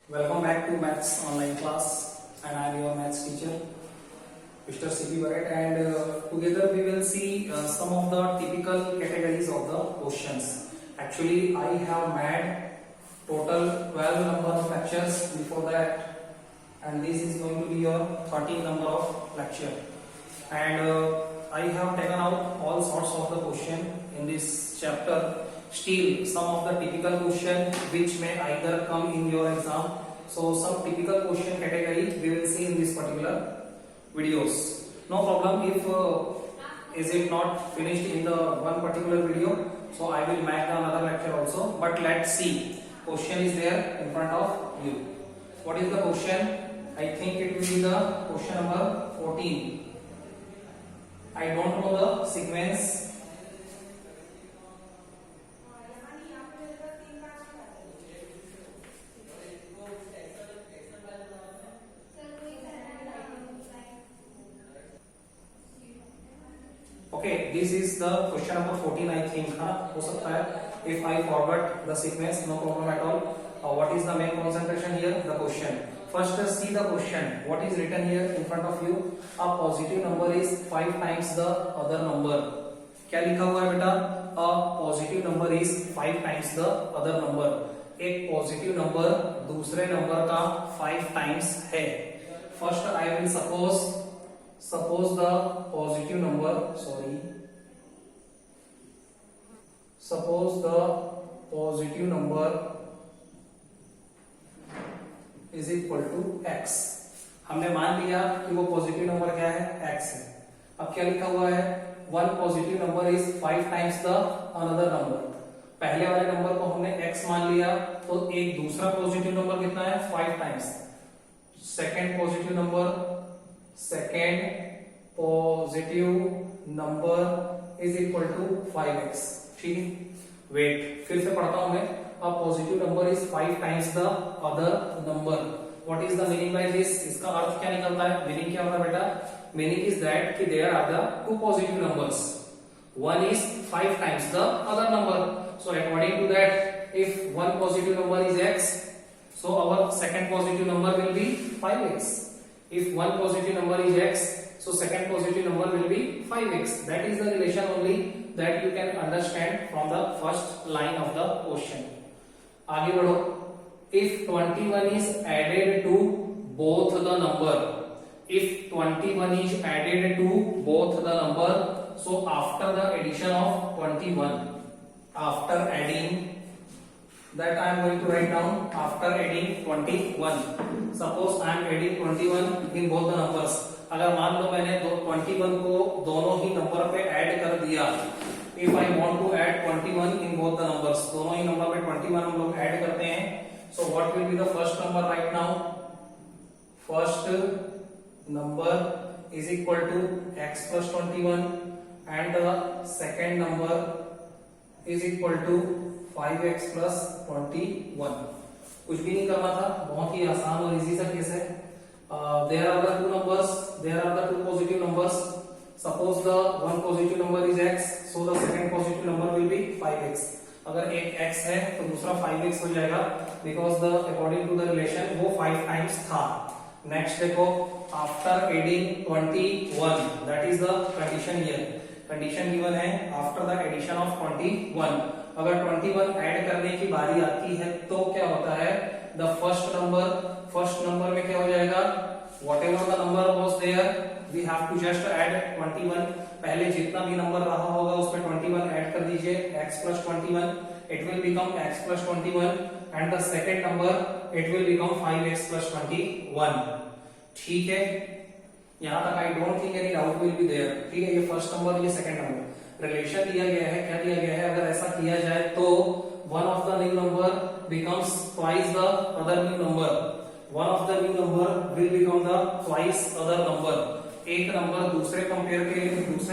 Welcome back to Maths online class, and I am your Maths teacher, Mr. C.P. Barrett, and together we will see some of the typical categories of the questions. Actually, I have made total 12 number of lectures before that, and this is going to be your 13 number of lecture. And I have taken out all sorts of the question in this chapter. Still, some of the typical question which may either come in your exam. So some typical question category we will see in this particular videos. No problem if is it not finished in the one particular video. So I will make another lecture also. But let's see. Question is there in front of you. What is the question? I think it will be the question number 14. I don't know the sequence. Okay, this is the question number 14. I think हो सकता है. If I forgot the sequence, no problem at all. What is the main concentration here? The question. First, see the question. What is written here in front of you? A positive number is 5 times the other number. क्या लिखा हुआ है बेटा? A positive number is 5 times the other number. एक positive number दूसरे number का 5 times है. First, I will suppose the positive number, suppose the positive number is equal to x. हमने मान लिया कि वो पॉजिटिव नंबर क्या है, x है. अब क्या लिखा हुआ है? One positive number is 5 times the another number. पहले वाले नंबर को हमने x मान लिया, तो एक दूसरा पॉजिटिव नंबर कितना है? 5 times. Second positive number is equal to 5x. ठीक है, वेट फिर से पढ़ता हूं मैं. A positive number is 5 times the other number. What is the meaning by this? इसका अर्थ क्या निकलता है? मीनिंग क्या होगा बेटा? मीनिंग इज दैट कि there are the two positive numbers. One is 5 times the other number. So according to that, if one positive number is x, so our second positive number will be 5x. If one positive number is x, so second positive number will be 5x. That is the relation only that you can understand from the first line of the question. आगे बढ़ो. If 21 is added to both the number, if 21 is added to both the number, so after the addition of 21, after adding, that I am going to write down after adding 21. Suppose I am adding 21 in both the numbers. अगर मान लो मैंने 21 को दोनों ही number पे add कर दिया. If I want to add 21 in both the numbers, दोनों ही number पे 21 हम लोग ऐड करते हैं. So what will be the first number right now? First number is equal to x plus 21, and the second number is equal to 5x plus 21. कुछ भी नहीं करना था, बहुत ही आसान और इजी सा केस है. There are the two numbers, there are the two positive numbers. Suppose the one positive number is x, so the second positive number will be 5x. अगर एक x है तो दूसरा 5x हो जाएगा, because the according to the relation वो 5 times था. Next देखो, after adding 21, that is the condition here. Condition given है आफ्टर द एडिशन ऑफ 21. अगर 21 ऐड करने की बारी आती है तो क्या होता है? द फर्स्ट नंबर में क्या हो जाएगा? Whatever the number was there, we have to just add 21. पहले जितना भी नंबर रहा होगा उसमें 21 ऐड कर दीजिए. x plus 21, it will become x plus 21, and the second number it will become 5x plus 21. ठीक है, यहां तक I don't think any doubt will be there. ठीक है, ये फर्स्ट नंबर, ये सेकंड नंबर. रिलेशन दिया गया है, क्या दिया गया है? अगर ऐसा किया जाए तो one of the new number becomes twice the other new number. One of the new number will become the twice other number. एक नंबर दूसरे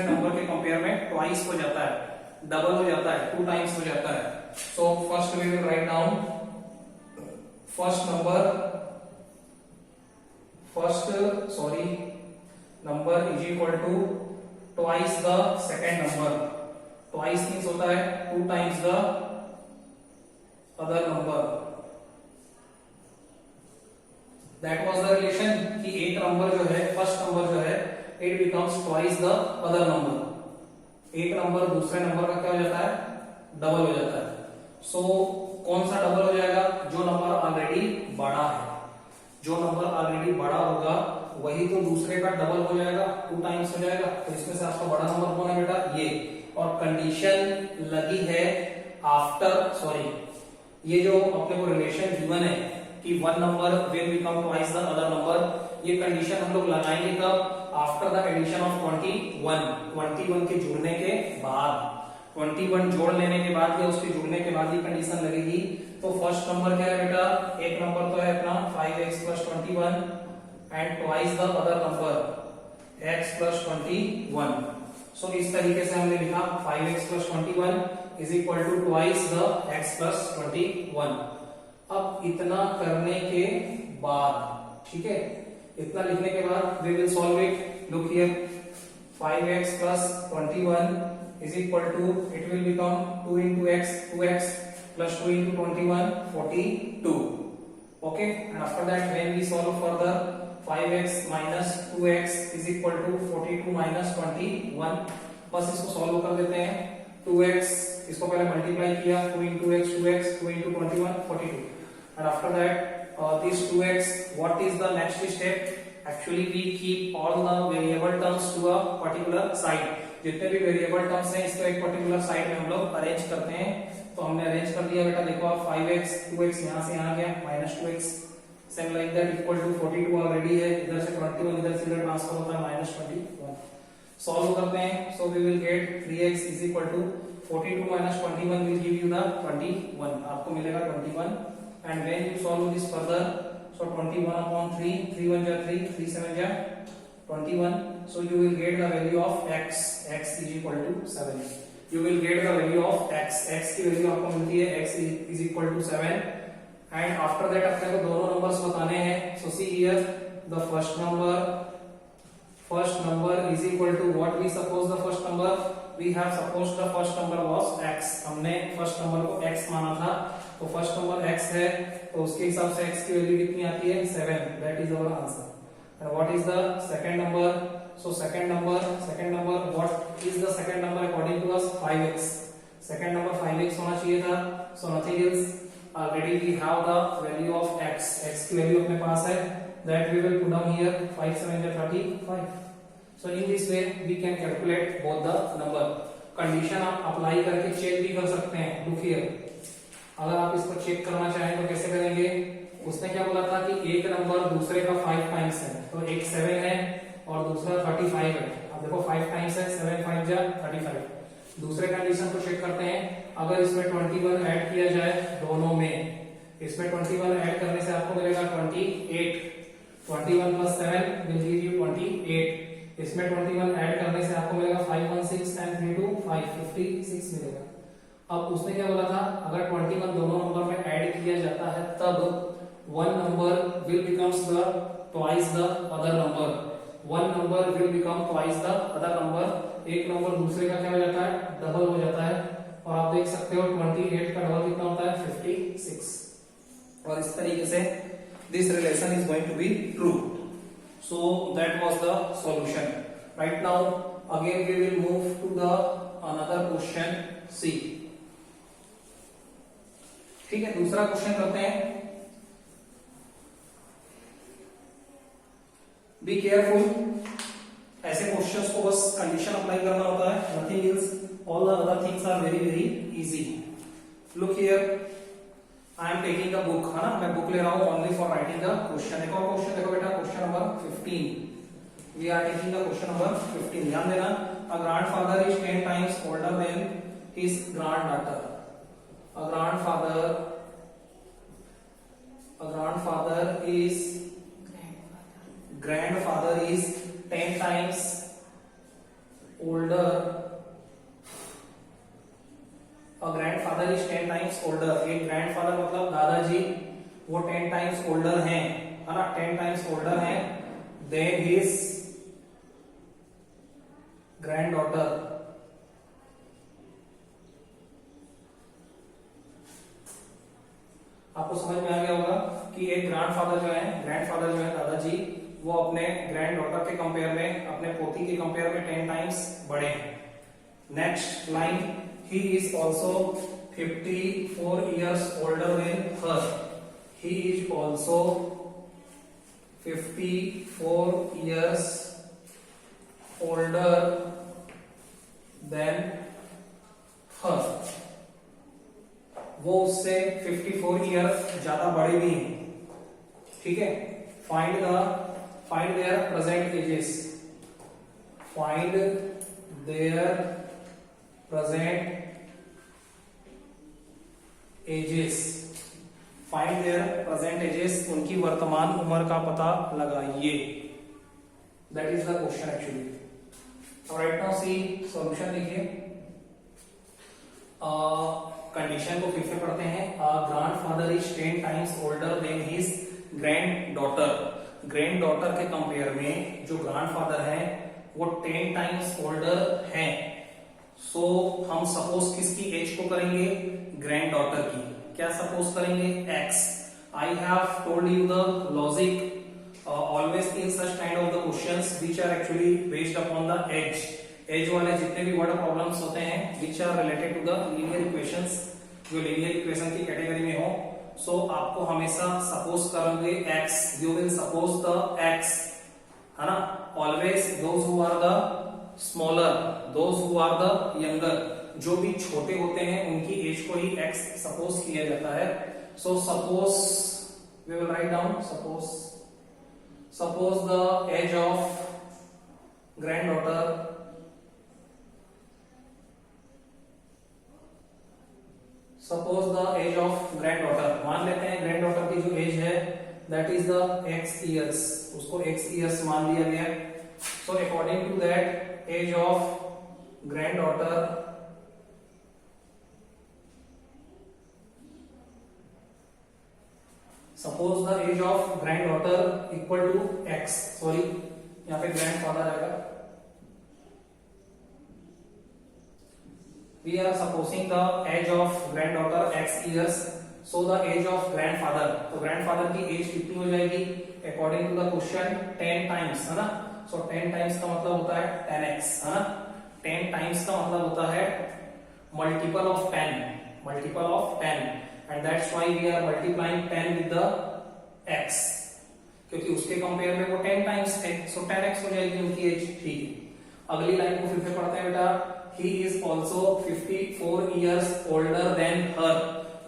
नंबर के कंपेयर में ट्वाइस हो जाता है, डबल हो जाता है, 2 टाइम्स हो जाता है. So first we will write down first number is equal to twice the second number. Twice means होता है 2 times the other number. That was the relation कि एक नंबर जो है, फर्स्ट नंबर जो है, it becomes twice the other number. एक number दूसरे नंबर का क्या हो जाता है, डबल हो जाता है। सो कौन सा डबल हो जाएगा, जो नंबर ऑलरेडी बड़ा है। जो नंबर ऑलरेडी बड़ा होगा वही तो दूसरे का डबल हो जाएगा, 2 टाइम्स हो जाएगा। तो इसमें से आपका बड़ा नंबर कौन है बेटा, ये। और कंडीशन लगी है आफ्टर, सॉरी, ये जो अपने को रिलेशन गिवन है कि one number will become twice the other number, ये कंडीशन हम लोग लगाएंगे कब, आफ्टर द एडिशन ऑफ 21 के जुड़ने के बाद। 21 जोड़ लेने के बाद या उसके जुड़ने के बाद ये कंडीशन लगेगी। तो फर्स्ट नंबर क्या है बेटा, एक नंबर तो है अपना 5x + 21 and twice the other number x + 21। सो इस तरीके से हमने लिखा 5x + 21 = ट्वाइस द x + 21। अब इतना करने के बाद, ठीक है, इतना लिखने के बाद we will solve it. Look here, 5x + 21 = it will become 2 into x, 2x plus 2 into 21, 42. Okay, and after that when we solve further, 5x minus 2x = 42 minus 21। बस इसको सॉल्व कर देते हैं। 2x इसको पहले मल्टीप्लाई किया, 2 into x, 2x, 2 into 21, 42। And after that this 2x, what is the next step? Actually we keep all the variable terms to a particular side। जितने भी वेरिएबल टर्म्स हैं इसको एक पर्टिकुलर साइड में हम लोग अरेंज करते हैं। तो हमने अरेंज कर दिया बेटा, देखो आप 5x, 2x यहां से यहां गया, -2x, same like that = 42 already है, इधर से 21 इधर से इधर ट्रांसफर होता है -21। सॉल्व करते हैं। So we will get 3x = 42 - 21 will give you the 21, आपको मिलेगा 21। And when you solve this further, so 21/3, 3 1 जा 3, 3 7 जा 21। So you will get the value of x = 7। You will get the value of x की value आपको मिलती है x = 7। And after that अपने को दोनों नंबर्स बताने हैं। So see here, the first number is equal to what we suppose the first number, we have supposed the first number was x। हमने फर्स्ट नंबर को x माना था, तो फर्स्ट नंबर x है, तो उसके हिसाब से x की वैल्यू कितनी आती है, 7। That is our answer। And what is the second number? So second number, what is the second number according to us? 5x। second number 5x होना चाहिए था। So nothing else, already we have the value of x की value अपने पास है, that we will put down here, 5 7 35। So in this way we can calculate both the number। Condition आप apply करके check भी कर सकते हैं। Look here, अगर आप इसको चेक करना चाहें तो कैसे करेंगे, उसने क्या बोला था कि एक नंबर दूसरे का 5 टाइम्स है, तो एक 7 है और दूसरा 35 है। अब देखो 5 टाइम्स है, 7 5 जा 35। दूसरे कंडीशन को चेक करते हैं, अगर इसमें 21 ऐड किया जाए दोनों में, इसमें 21 ऐड करने से आपको मिलेगा 28। 21 + 7 will give you 28। इसमें 21 ऐड करने से आपको मिलेगा 5 1 6 and 3 2 5, 56 मिलेगा। अब उसने क्या बोला था, अगर 21 दोनों नंबर में ऐड किया जाता है तब one number will becomes the twice the other number। one number will become twice the other number। एक नंबर दूसरे का क्या हो जाता है, डबल हो जाता है। और आप देख सकते हो 28 का डबल कितना होता है, 56। और इस तरीके से this relation is going to be true। so that was the solution। right now again we will move to the another question C। ठीक है, दूसरा क्वेश्चन करते हैं। बी केयरफुल, ऐसे क्वेश्चंस को बस कंडीशन अप्लाई करना होता है, nothing else. All the other things are very very easy. Look here, I am taking a book, है ना, मैं बुक ले रहा हूं only for writing the question. एक और क्वेश्चन देखो बेटा, question number 15। We are taking the question number 15। ध्यान देना, a grandfather is 10 times older than his granddaughter. A grandfather is 10 times older। A grandfather is 10 times older। एक grandfather मतलब दादाजी, वो 10 टाइम्स ओल्डर हैं, है ना, 10 टाइम्स ओल्डर हैं देन हिज ग्रैंडडॉटर। आपको समझ में आ गया होगा कि एक ग्रैंडफादर जो है दादाजी, वो अपने ग्रैंड डॉटर के कंपेयर में, अपने पोती के कंपेयर में 10 टाइम्स बड़े हैं। Next line, he is also 54 years older than her. He is also 54 years older than her. वो उससे 54 years ज्यादा बड़े भी हैं, ठीक है। Find there present ages, find there present ages, find there present ages, उनकी वर्तमान उम्र का पता लगाइए। That is the question actually. Right now C solution देखिए। कंडीशन को फिर से पढ़ते हैं। Grandfather is 10 times older than his grand daughter. Grand daughter के कंपेयर में जो ग्रैंडफादर है वो 10 टाइम्स ओल्डर है। सो हम सपोज किसकी एज को करेंगे? ग्रैंड डॉटर की। क्या सपोज करेंगे? x। I have told you the logic always in such kind of the questions which are actually based upon the age वाले जितने भी वर्ड प्रॉब्लम्स होते हैं which are related to the linear equations, जो linear equation की category में हो, so आपको हमेशा सपोज करेंगे x, you will suppose the x, है ना। Always those who are the smaller, those who are the younger, जो भी छोटे होते हैं उनकी एज को ही x सपोज किया जाता है। So suppose we will write down, suppose the age of granddaughter, suppose the age of granddaughter, मान लेते हैं ग्रैंड डॉटर की जो एज है that is the x years, उसको x इयर्स मान लिया गया। So according to that age of granddaughter suppose the age of granddaughter equal to x, sorry यहाँ पे ग्रैंड फादर आएगा। We are supposing the age of granddaughter x years, so the age of grandfather, तो grandfather की as कितनी हो जाएगी? According to the question 10 times, है ना। So 10 times का मतलब होता है 10x, है ना। 10 times का मतलब होता है multiple of 10, and that's why we are multiplying 10 with the x, क्योंकि उसके कंपेयर में वो 10 times है, so 10x हो जाएगी उनकी एज, ठीक है। अगली लाइन को फिर से पढ़ते हैं बेटा। He is also 54 years older than her.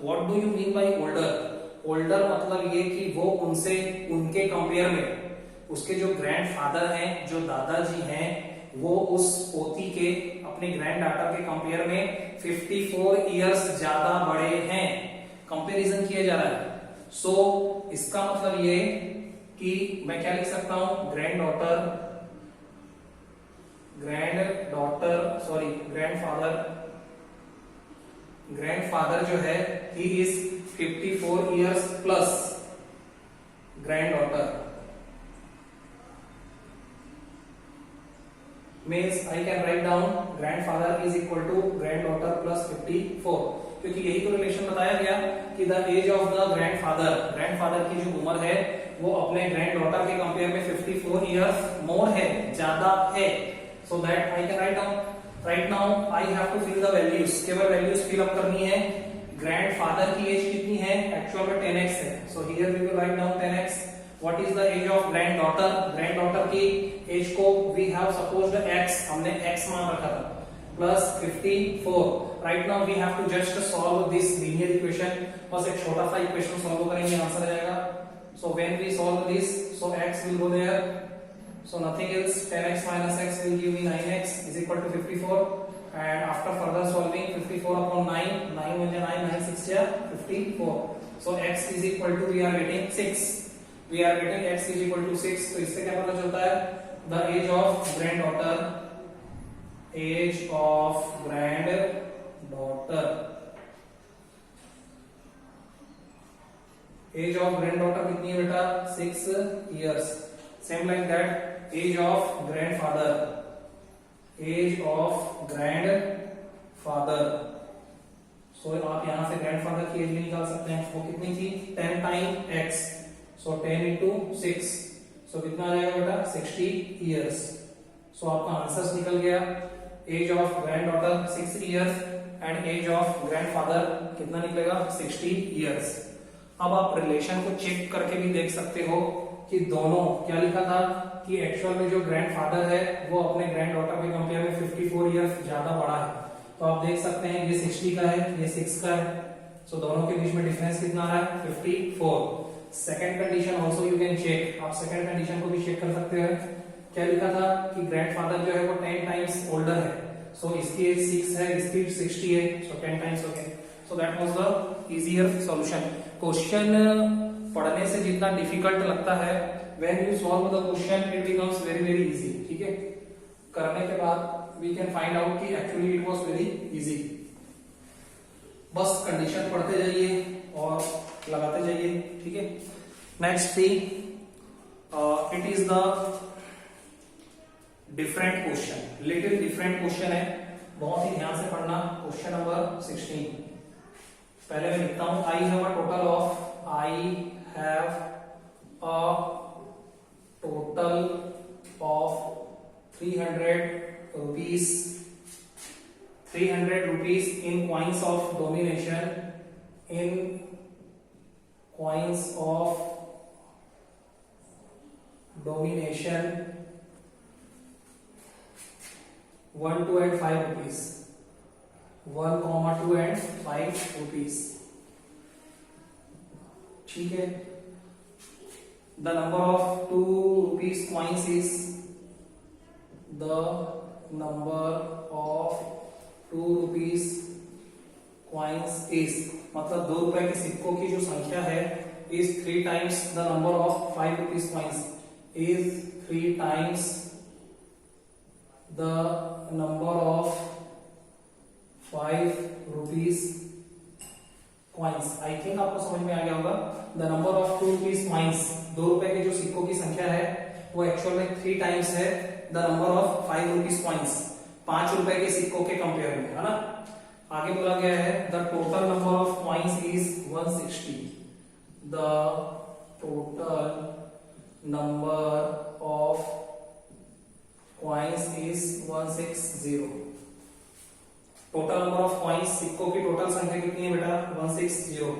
What do you mean by older? Older मतलब ये कि वो उनसे, उनके कंपेयर में, उसके जो ग्रैंडफादर हैं, जो दादाजी हैं, वो उस पोती के, अपने ग्रैंड डॉटर के कंपेयर में 54 इयर्स ज्यादा बड़े हैं। कंपैरिजन किया जा रहा है। सो इसका मतलब ये कि मैं क्या लिख सकता हूं? ग्रैंडफादर जो है he is 54 years plus granddaughter, means I can write down grandfather is equal to granddaughter plus 54, क्योंकि यही तो रिलेशन बताया गया कि the age of the grandfather की जो उम्र है वो अपने ग्रैंड डॉटर के कंपेयर में 54 इयर्स मोर है, ज्यादा है। So that I can write down. Right now I have to fill the values. केवल values fill up करनी है। Grandfather की एज कितनी है? Actual में 10x है। So here we will write down 10x. What is the age of granddaughter? Granddaughter की as को we have supposed x, हमने x मान रखा था, plus 54. Right now we have to just solve this linear equation. बस एक छोटा सा equation solve करेंगे, आंसर आ जाएगा। So when we solve this, so x will go there. So nothing else, 10x minus x will give me 9x is equal to 54, and after further solving 54 upon 9, 9 1 9, 9 6 54. So x is equal to, we are getting 6. We are getting x is equal to 6. तो इससे क्या पता चलता है? The age of granddaughter, age of granddaughter, age of granddaughter कितनी है बेटा? 6 years. Same like that. Age of grandfather, so आप यहां से ग्रैंडफादर की एज भी निकाल सकते हैं। वो कितनी थी? 10 टाइम x, सो 10 into 6, सो कितना आ जाएगा बेटा 60 years। सो आपका आंसर निकल गया। Age of granddaughter 6 years and age of grandfather कितना निकलेगा 60 years। अब आप रिलेशन को चेक करके भी देख सकते हो कि दोनों क्या लिखा था कि एक्चुअल में जो ग्रैंडफादर है वो अपने ग्रैंड डॉटर के कंपेयर में 54 years ज्यादा बड़ा है। तो आप देख सकते हैं ये 60 का है, ये 6 का है, सो दोनों के बीच में डिफरेंस कितना आ रहा है 54। Second condition also you can check, आप सेकंड कंडीशन को भी चेक कर सकते हैं। क्या लिखा था कि ग्रैंडफादर जो है वो 10 टाइम्स ओल्डर है, सो इसकी एज 6 है, इसकी 60 है, सो 10 टाइम्स हो गया। So that was the easier solution. Question पढ़ने से जितना डिफिकल्ट लगता है, when you solve the question it becomes very very easy. ठीक है, करने के बाद वी कैन फाइंड आउट कि actually it was very easy. बस कंडीशन पढ़ते जाइए और लगाते जाइए। ठीक है, next see it is the different question, little different question है, बहुत ही ध्यान से पढ़ना। क्वेश्चन नंबर 16 पहले मैं लिखता हूं, I have a total of 300 rupees in coins of domination, in coins of domination 1, 2 and 5 rupees, 1, 2 and 5 rupees। ठीक है, the number of 2 rupees coins is, the number of 2 rupees coins is, मतलब 2 रुपए के सिक्कों की जो संख्या है is 3 times the number of 5 rupees coins, is 3 times the number of 5 rupees coins। I think आपको समझ में आ गया होगा। The number of 2 rupees coins, 2 रुपए के जो सिक्कों की संख्या है वो एक्चुअल में 3 टाइम्स है the number of 5 rupees coins, 5 रुपए के सिक्कों के कंपेयर में, है ना। आगे बोला गया है the total number of coins is 160, the total number of coins is 160। Total number of coins, सिक्कों की टोटल संख्या कितनी है बेटा 160।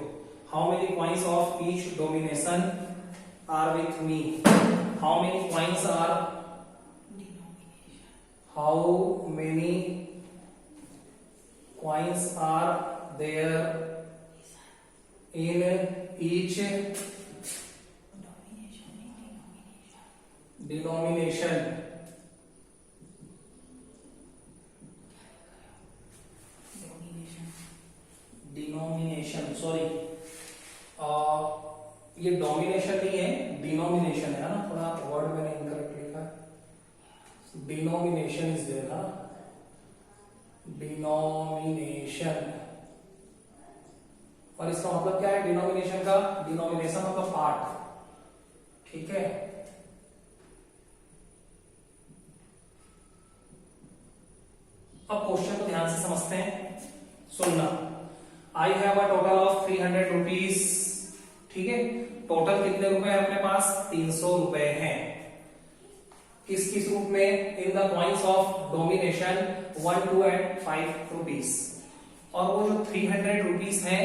How many coins of each domination are with me, how many coins are, how many coins are there in each denomination. Denomination, sorry ये domination नहीं है, denomination है ना, थोड़ा वर्ड मैंने इनकरेक्ट लिखा है। डिनोमिनेशन इज देयर ना, डिनोमिनेशन, और इसका मतलब क्या है डिनोमिनेशन का, डिनोमिनेशन मतलब पार्ट। ठीक है, अब क्वेश्चन को ध्यान से समझते हैं, सुनना। I have a total of 300 rupees. ठीक है, टोटल कितने रुपए हैं अपने पास 300 रुपए हैं। किस किस रूप में, in the coins of domination 1, 2 and 5 rupees. और वो जो 300 रुपीज है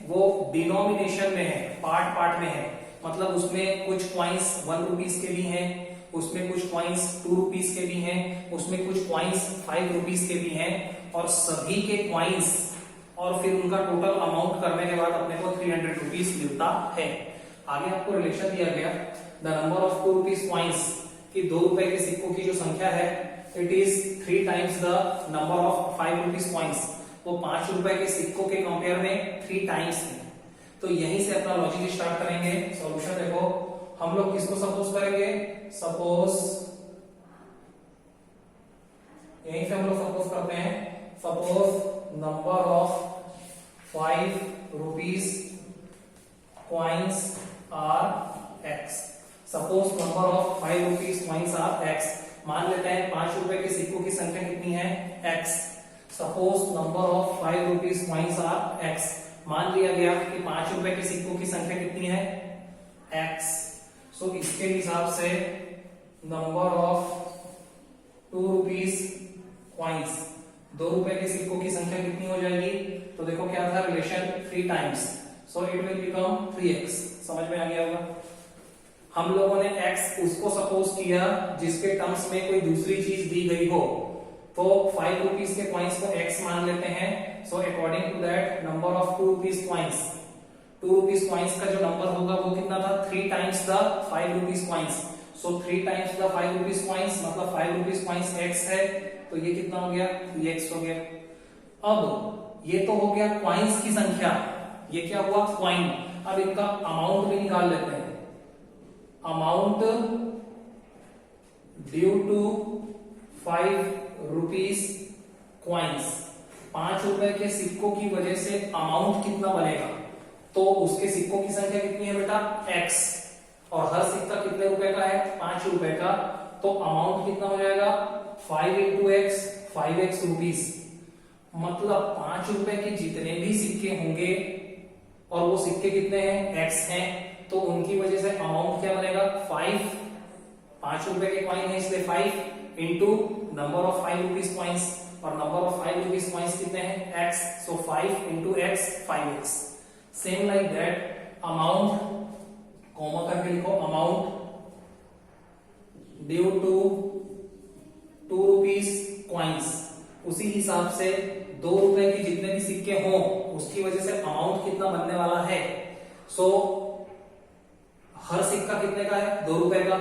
वो डिनोमिनेशन में है, पार्ट पार्ट में है, मतलब उसमें कुछ कॉइन्स 1 रुपीज के भी हैं, उसमें कुछ कॉइन्स 2 रुपीज के भी हैं, उसमें कुछ कॉइन्स 5 रुपीज के भी हैं, और सभी के कॉइन्स और फिर उनका टोटल अमाउंट करने के बाद अपने को 300 रुपीज मिलता है। आगे आपको रिलेशन दिया गया, the number of 2 rupees coins, कि 2 रुपए के सिक्कों की जो संख्या है it is 3 times the number of 5 rupees coins, वो 5 रुपए के सिक्कों के कंपेयर में 3 टाइम्स है। तो यहीं से अपना लॉजिक स्टार्ट करेंगे। सॉल्यूशन देखो, हम लोग किसको सपोज करेंगे, सपोज यहीं से हम लोग सपोज करते हैं, suppose number of 5 rupees coins are x. Suppose number of 5 rupees coins are x. मान लेते हैं 5 रुपए के सिक्कों की संख्या कितनी है x. Suppose number of 5 rupees coins are x. मान लिया गया कि 5 रुपए के सिक्कों की संख्या कितनी है x। सो इसके हिसाब से नंबर ऑफ 2 रुपीज कॉइन्स, 2 रुपए के सिक्कों की संख्या कितनी हो जाएगी? तो देखो क्या था relation, 3 times, so it will become 3x। समझ में आ गया होगा। हम लोगों ने x उसको सपोज किया जिसके टर्म्स में कोई दूसरी चीज दी गई हो, तो 5 रुपीज के कॉइन्स को x मान लेते हैं। So according to that number of 2 rupees coins, 2 rupees coins का जो नंबर होगा वो कितना था? 3 times the 5 rupees coins. So 3 times the 5 rupees coins मतलब 5 रुपीज कॉइन्स x है, तो ये कितना हो गया? 3x हो गया। अब ये तो हो गया कॉइन्स की संख्या, ये क्या हुआ? कॉइन। अब इनका अमाउंट भी निकाल लेते हैं। Amount due to 5 rupees coins, 5 रुपए के सिक्कों की वजह से अमाउंट कितना बनेगा? तो उसके सिक्कों की संख्या कितनी है बेटा? x, और हर सिक्का कितने रुपए का है? 5 रुपए का, तो अमाउंट कितना हो जाएगा? 5 इंटू एक्स, 5x रुपीज। मतलब 5 रुपए के जितने भी सिक्के होंगे और वो सिक्के कितने हैं? x हैं, तो उनकी वजह से अमाउंट क्या बनेगा? 5 रुपए के कॉइन है इसलिए 5 into number of 5 rupees coins, और नंबर ऑफ 5 रुपीज कॉइन्स कितने हैं? x, so 5 into x 5x। Same like that amount, comma करके लिखो, amount due to 2 rupees coins. उसी हिसाब से 2 रुपए की जितने भी सिक्के हों उसकी वजह से अमाउंट कितना बनने वाला है? सो हर सिक्का कितने का है? 2 रुपए का।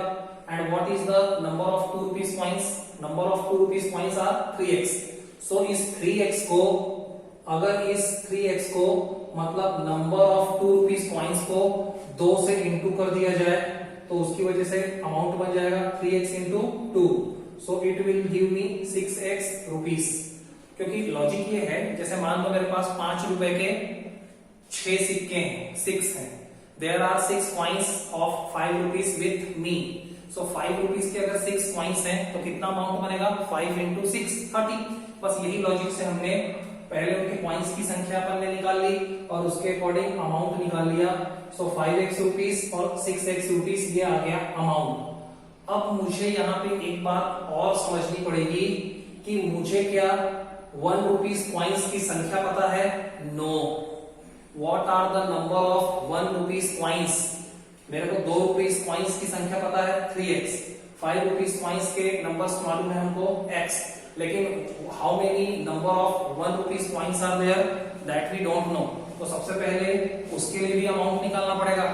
And what is the number of 2 rupees coins? Number of 2 rupees coins are 3x। So इस 3x को, अगर इस 3x को मतलब नंबर ऑफ 2 रुपीज कॉइन्स को 2 से इंटू कर दिया जाए तो उसकी वजह से अमाउंट बन जाएगा 3x into 2। So it will give me 6x rupees. क्योंकि लॉजिक ये है, जैसे मान लो मेरे पास 5 रुपए के 6 सिक्के हैं, 6 हैं, there are 6 coins of 5 rupees with me. So 5 rupees के अगर 6 कॉइन्स हैं तो कितना अमाउंट बनेगा? 5 इंटू 6 30। बस यही लॉजिक से हमने पहले उनके कॉइन्स की संख्या अपन ने निकाल ली और उसके अकॉर्डिंग अमाउंट निकाल लिया। सो 5x रुपीज और 6x रुपीज ये आ गया अमाउंट। अब मुझे यहाँ पे एक बात और समझनी पड़ेगी कि मुझे क्या 1 रुपीज कॉइन्स की संख्या पता है? No. What are the number of 1 rupees coins? मेरे को 2 रुपीज कॉइन्स की संख्या पता है 3x, 5 रुपीज कॉइन्स के नंबर्स मालूम है हमको x, लेकिन how many number of 1 rupees coins are there? That we don't know. तो सबसे पहले उसके लिए भी अमाउंट निकालना पड़ेगा।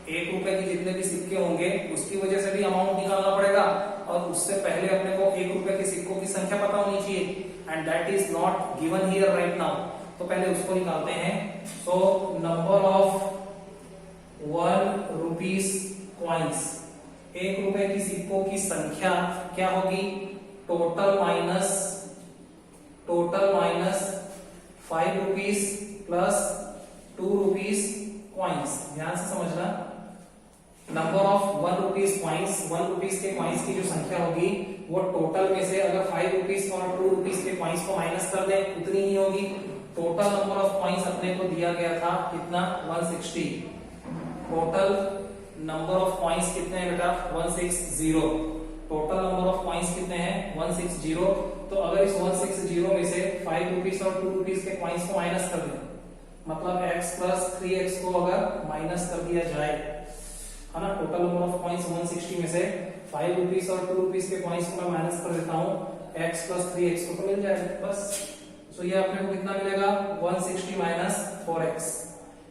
1 रुपए के जितने भी सिक्के होंगे उसकी वजह से भी अमाउंट निकालना पड़ेगा, और उससे पहले अपने को 1 रुपए के सिक्कों की संख्या पता होनी चाहिए, and that is not given here right now. तो पहले उसको निकालते हैं। So number of 1 rupees coins, 1 रुपए की सिक्कों की संख्या क्या होगी? Total minus 5 rupees plus 2 rupees coins. ध्यान से समझना, number of 1 rupees coins, 1 rupees के कॉइन्स की जो संख्या होगी वो टोटल में से अगर 5 रुपीज और 2 रुपीज के कॉइन्स को माइनस कर दें उतनी ही होगी। टोटल नंबर ऑफ कॉइन्स अपने को दिया गया था कितना? 160। टोटल नंबर ऑफ कॉइन्स कितने हैं बेटा? 160। टोटल नंबर ऑफ कॉइन्स कितने हैं? 160। तो अगर इस 160 में से 5 रुपीज और 2 रुपीज के कॉइन्स को माइनस कर दें, मतलब x प्लस 3x को अगर माइनस कर दिया जाए, है ना, टोटल नंबर ऑफ कॉइन्स 160 में से 5 रुपीज और 2 रुपीज के कॉइन्स को मैं माइनस कर देता हूँ, x प्लस 3x को तो मिल जाएगा बस। सो ये अपने को कितना मिलेगा? 160 माइनस 4x।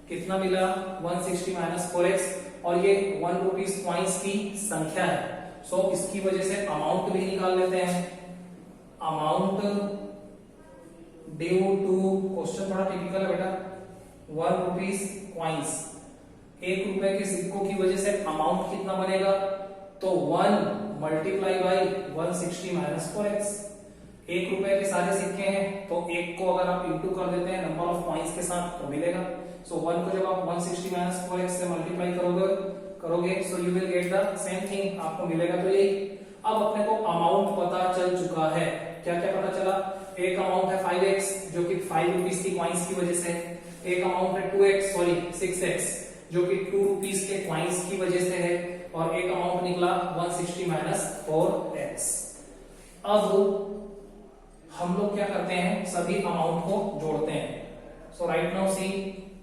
कितना मिला? 160 माइनस 4x, और ये 1 रुपीज कॉइन्स की संख्या है। सो इसकी वजह से अमाउंट भी निकाल लेते हैं। अमाउंट ड्यू टू, क्वेश्चन थोड़ा टिपिकल है बेटा, 1 रुपीज कॉइन्स, 1 रुपए के सिक्कों की वजह से अमाउंट कितना बनेगा? तो 1 मल्टीप्लाई बाई 160 माइनस 4x। 1 रुपए के सारे सिक्के हैं तो 1 को अगर आप इंटू कर देते हैं नंबर ऑफ कॉइन्स के साथ तो मिलेगा। सो 1 को जब आप 160 माइनस 4x से मल्टीप्लाई करोगे so you will get the same thing, आपको मिलेगा तो यही। अब अपने को अमाउंट पता चल चुका है। क्या क्या पता चला? एक अमाउंट है 5x जो कि 5 रुपीज की कॉइन्स की वजह से, एक अमाउंट है 6x जो कि 2 रुपीज के कॉइन्स की वजह से है, और एक अमाउंट निकला 160 माइनस 4x। अब हम लोग क्या करते हैं, सभी अमाउंट को जोड़ते हैं। So right now see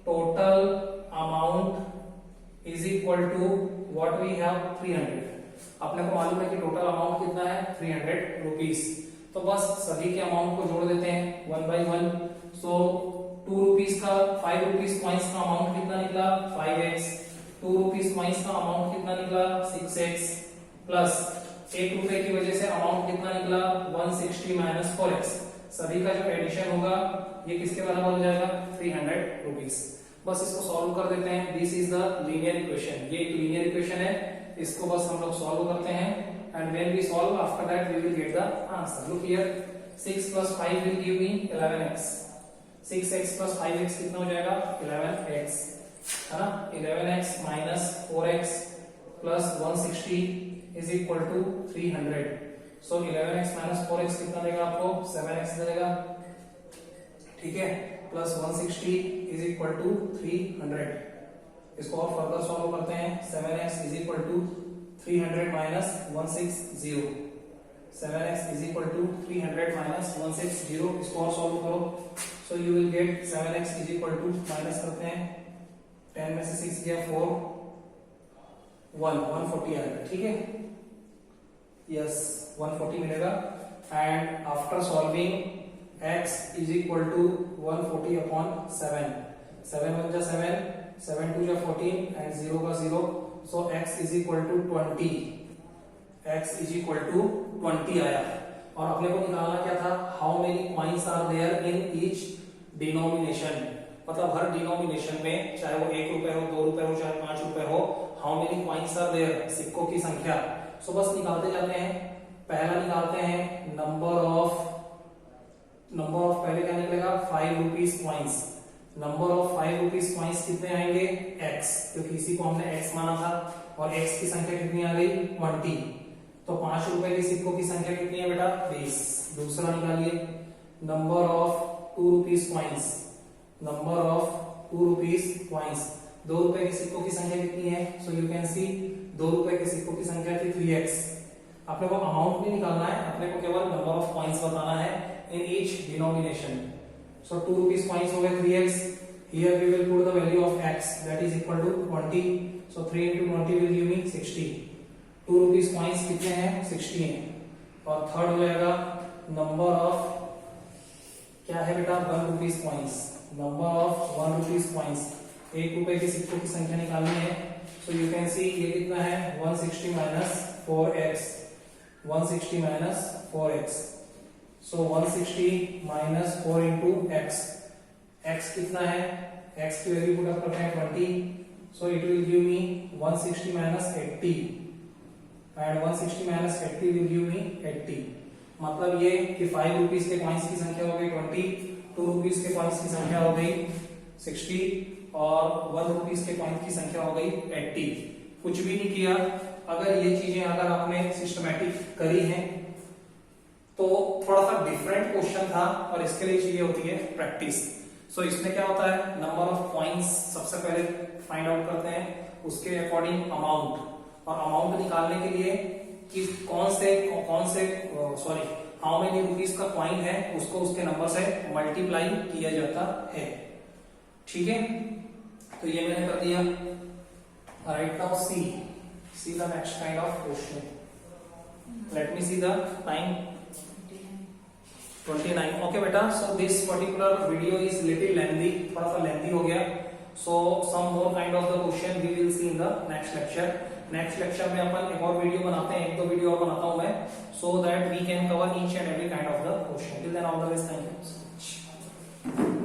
total amount is equal to what we have 300। अपने को मालूम है कि टोटल अमाउंट कितना है 300 रुपीज। तो बस सभी के अमाउंट को जोड़ देते हैं one by one. So 2 rupees का 5 रुपीज कॉइन्स का अमाउंट कितना निकला 5x, 2 रुपीज कॉइन्स का अमाउंट कितना निकला 6x, प्लस 1 रुपए की वजह से अमाउंट कितना निकला 160 माइनस 4x। सभी का जो एडिशन होगा ये किसके बराबर हो जाएगा 300 रुपीज। बस इसको सॉल्व कर देते हैं। This is the linear equation, ये एक लीनियर इक्वेशन है, इसको बस हम लोग सॉल्व करते हैं। And when we solve after that we will get the answer. Look here, 6 plus 5 will give me 11x, 6x plus 5x कितना हो जाएगा 11x, है ना। 11x minus 4x plus 160 is equal to 300। so 11x minus 4x कितना देगा आपको 7x देगा, ठीक है, प्लस 160 is equal to 300। इसको और फर्दर सॉल्व करते हैं। 7x is equal to 300 minus 160, 7x is equal to 300 minus 160। इसको और सॉल्व करो। So you will get 7x is equal to, minus करते हैं, 10 में से 6 गया 4, 140 आएगा, ठीक है, यस 140 मिलेगा। And after solving x is equal to 140 upon 7, 7 1 जा 7, 7 2 जा 14 and 0 का 0। so x is equal to 20, x is equal to 20 आया। और अपने को निकालना क्या था, how many coins are there in each denomination, मतलब हर डिनोमिनेशन में, चाहे वो 1 रुपए हो, 2 रुपए हो, चाहे 5 रुपए हो, how many coins are there, सिक्कों की संख्या। सो बस निकालते जाते हैं। पहला निकालते हैं नंबर ऑफ पहले क्या निकलेगा 5 rupees coins. Number of 5 rupees coins कितने आएंगे x, क्योंकि इसी को हमने x माना था, और x की संख्या कितनी आ गई 20। तो 5 रुपए के सिक्कों की संख्या कितनी है बेटा 20। दूसरा निकालिए number of 2 rupees coins, number of 2 rupees coins, 2 रुपए के सिक्कों की संख्या कितनी है। सो यू कैन सी 2 रुपए के सिक्कों की संख्या थी 3x। अपने को अमाउंट नहीं निकालना है, अपने को केवल नंबर ऑफ कॉइन्स बताना है in each denomination। so 2 rupees coins हो गए 3x, here we will put the value of x, that is equal to 20। so 3 into 20 will give me 60। 2 rupees coins कितने हैं 60 हैं। और थर्ड हो जाएगा नंबर ऑफ क्या है बेटा 1 rupees coins, number of 1 rupees coins, 1 रुपए के सिक्कों की संख्या निकालनी है। so you can see ये कितना है 160 minus 4x, 160 minus 4x। so 160 minus 4 into x, x कितना है, x की वैल्यू पुट अप करते हैं 20। so it will give me 160 minus 80 and 160 minus 80 will give me 80। मतलब ये कि 5 रुपीज के कॉइन्स की संख्या हो गई 20, 2 रुपीज के कॉइन्स की संख्या हो गई 60 और 1 रुपीज के कॉइन्स की संख्या हो गई 80। कुछ भी नहीं किया। अगर ये चीजें अगर आपने सिस्टमैटिक करी हैं तो थोड़ा सा डिफरेंट क्वेश्चन था, और इसके लिए चाहिए होती है प्रैक्टिस। सो इसमें क्या होता है, नंबर ऑफ कॉइन्स सबसे पहले फाइंड आउट करते हैं, उसके अकॉर्डिंग अमाउंट, और अमाउंट निकालने के लिए कि कौन से हाउ मेनी रुपीज का कॉइन है उसको उसके नंबर से मल्टीप्लाई किया जाता है, ठीक है। तो ये मैंने कर दिया। Right now see the next kind of question. Let me see the time 29। Okay बेटा, so this particular video is little lengthy, थोड़ा सा लेंथी हो गया। So some more kind of the question we will see in the next lecture. Next lecture में अपन एक और video बनाते हैं, 1-2 वीडियो और बनाता हूं मैं, so that we can cover each and every kind of the question. Till then all the best, thank you so much.